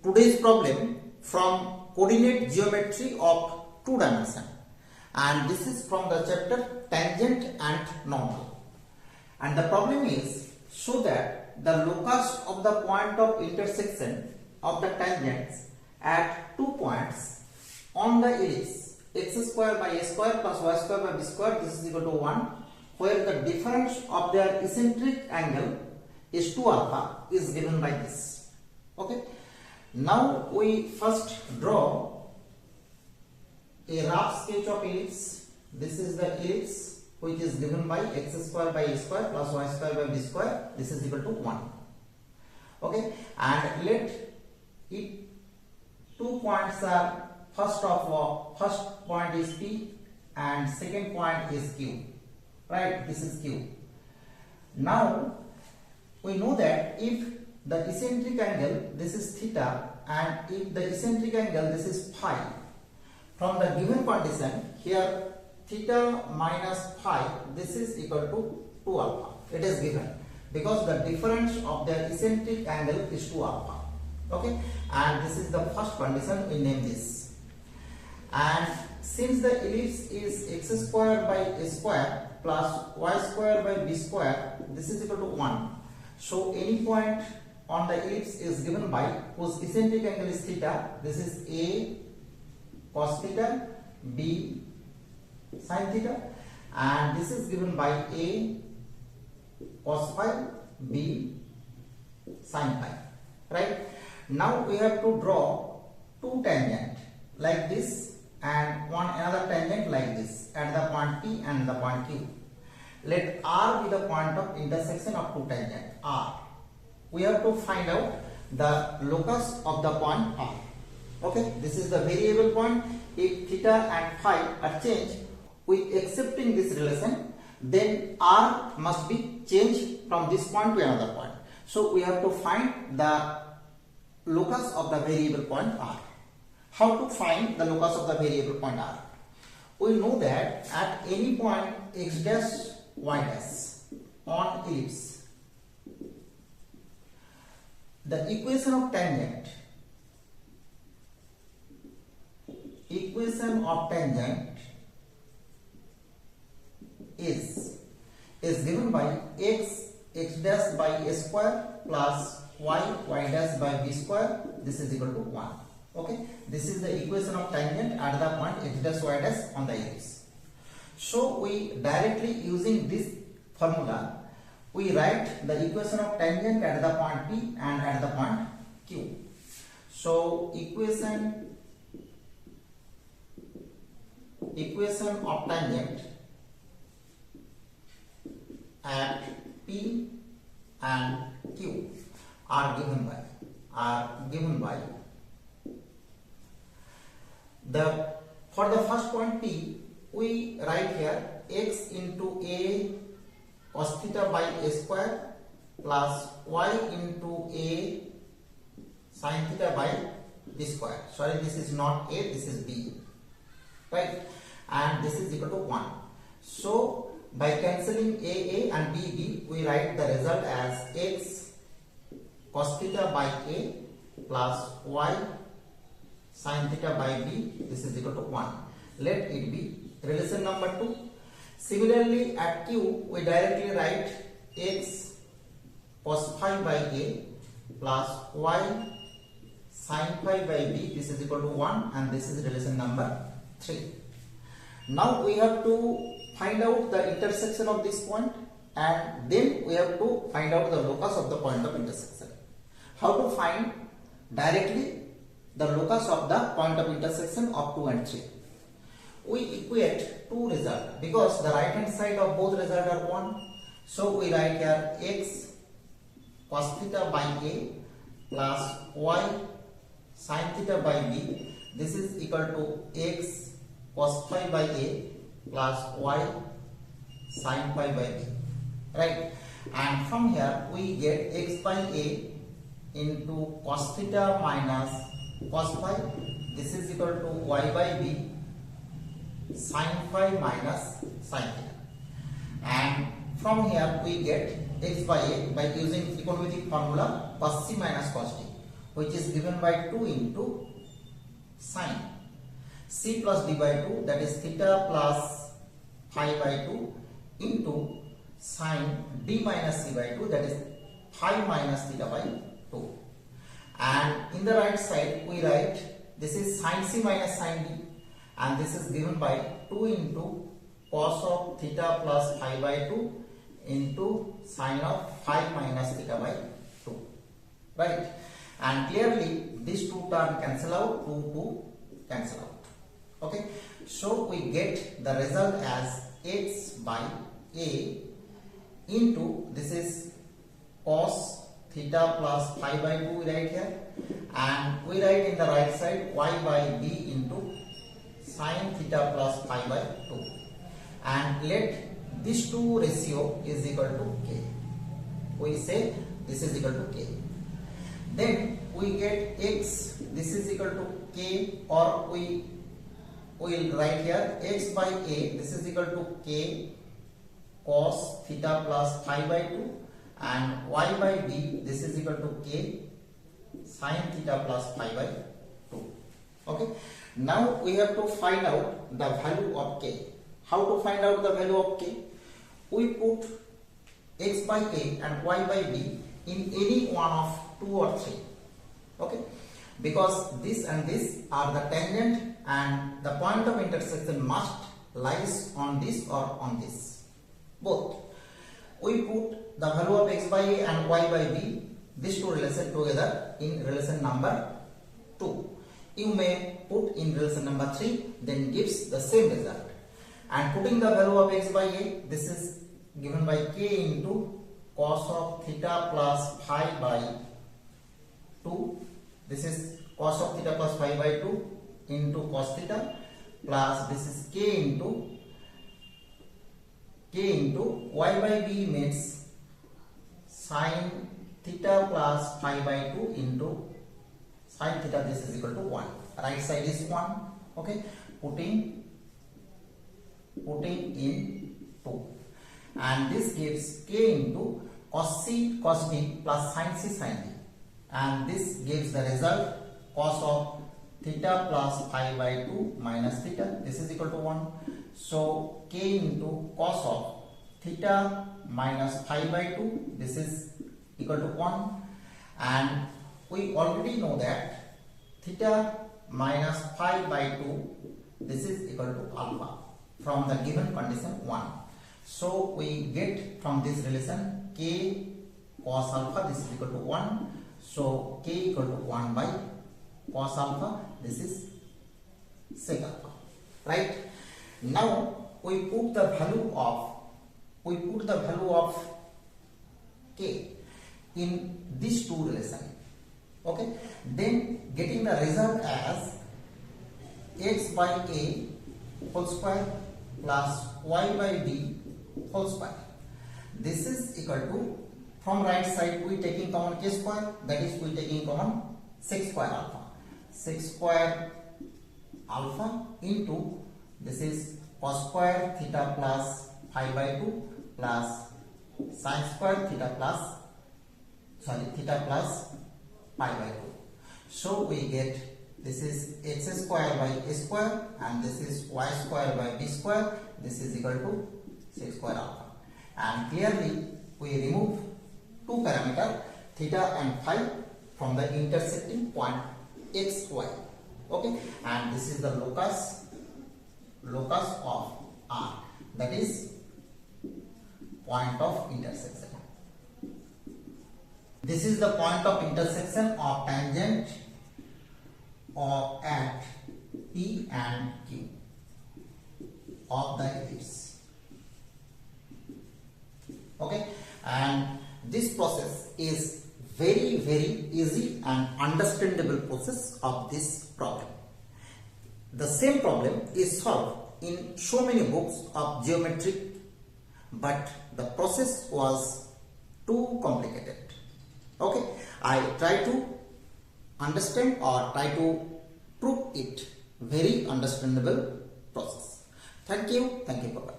today's problem from coordinate geometry of 2 dimension, and this is from the chapter tangent and normal. And the problem is show that the locus of the point of intersection of the tangents at 2 points on the ellipse x square by a square plus y square by b square, this is equal to 1, where the difference of their eccentric angle is 2 alpha, is given by this. Okay. Now we first draw a rough sketch of ellipse. This is the ellipse which is given by x square by a square plus y square by b square, this is equal to 1. Okay, and let it 2 points are first point is P and second point is Q, right? This is Q. Now we know that if the eccentric angle, this is theta, and if the eccentric angle, this is phi, from the given condition here theta minus phi, this is equal to 2 alpha. It is given because the difference of the eccentric angle is 2 alpha. Okay, and this is the first condition, we name this. And since the ellipse is x square by a square plus y square by b square, this is equal to 1. So any point on the ellipse is given by whose eccentric angle is theta. This is A cos theta, B sin theta, and this is given by A cos phi, B sin phi. Right? Now we have to draw 2 tangent like this and another tangent like this at the point P and the point Q. Let R be the point of intersection of 2 tangent R. We have to find out the locus of the point R. Okay, this is the variable point. If theta and phi are changed with accepting this relation, then R must be changed from this point to another point. So we have to find the locus of the variable point R. How to find the locus of the variable point R? We know that at any point x dash y dash on ellipse, the equation of tangent is given by x dash by a square plus y dash by b square, this is equal to 1. Okay, this is the equation of tangent at the point x dash y dash on the ellipse. So we directly using this formula, we write the equation of tangent at the point P and at the point Q. So equation of tangent at P and Q are given by for the first point P, we write here x into A cos theta by a square plus y into A sin theta by b square. Sorry, this is not A, this is B, right? And this is equal to 1. So by cancelling A and B, we write the result as x cos theta by A plus y sin theta by B, this is equal to 1. Let it be relation number 2. Similarly at Q, we directly write x cos phi by A plus y sin phi by B, this is equal to 1, and this is relation number 3. Now we have to find out the intersection of this point, and then we have to find out the locus of the point of intersection. How to find directly the locus of the point of intersection of 2 and 3? We equate 2 results because the right hand side of both results are 1. So we write here x cos theta by A plus y sin theta by B, this is equal to x cos phi by A plus y sin phi by B, right? And from here we get x by A into cos theta minus cos phi, this is equal to y by B sin phi minus sin theta. And from here we get x by A by using trigonometric formula cos c minus cos d. which is given by 2 into sine c plus d by 2, that is theta plus phi by 2 into sine d minus c by 2, that is phi minus theta by 2. And in the right side we write this is sine c minus sine d, and this is given by 2 into cos of theta plus phi by 2 into sine of phi minus theta by 2, right? And clearly these two terms cancel out, 2 cancel out. Okay, so we get the result as x by a into, this is cos theta plus phi by 2 we write here, and we write in the right side y by b into sine theta plus phi by 2, and let this two ratio is equal to k. We say this is equal to k. Then we get x, this is equal to k, or we will write here x by a, this is equal to k cos theta plus phi by 2, and y by b, this is equal to k sine theta plus phi by 2. Okay, now we have to find out the value of k. How to find out the value of k? We put x by a and y by b in any one of 2 or 3. Okay, because this and this are the tangent and the point of intersection must lies on this or on this, both. We put the value of x by a and y by b, these two relation together in relation number 2. You may put in relation number 3, then gives the same result. And putting the value of x by a, this is given by k into cos of theta plus phi by 2. This is cos of theta plus phi by 2 into cos theta, plus this is k into y by b means sine theta plus phi by 2 into sine theta, this is equal to 1. Right side is 1. Okay, putting in 2, and this gives k into cos c cos d plus sine c sine d, and this gives the result cos of theta plus phi by 2 minus theta, this is equal to 1. So k into cos of theta minus phi by 2, this is equal to 1, and we already know that theta minus phi by 2, this is equal to alpha from the given condition 1. So we get from this relation k cos alpha, this is equal to 1. So k equal to 1 by cos alpha, this is sec alpha, right? Now we put the value of k in these two relations. Okay, then getting the result as x by a whole square plus y by b whole square. This is equal to, from right side we taking common k square, that is we taking common sec square alpha. Sec square alpha into, this is cos square theta plus phi by 2 plus sine square theta plus pi by 2. So we get, this is x square by a square, and this is y square by b square, this is equal to sec square alpha. And clearly we remove two parameters theta and phi from the intersecting point x, y. Okay, and this is the locus of R, that is point of intersection. This is the point of intersection of tangent at P and Q of the ellipse. Okay, and this process is very easy and understandable process of this problem. The same problem is solved in so many books of geometry, but the process was too complicated. Okay, I try to understand or try to prove it very understandable process. Thank you, bye bye.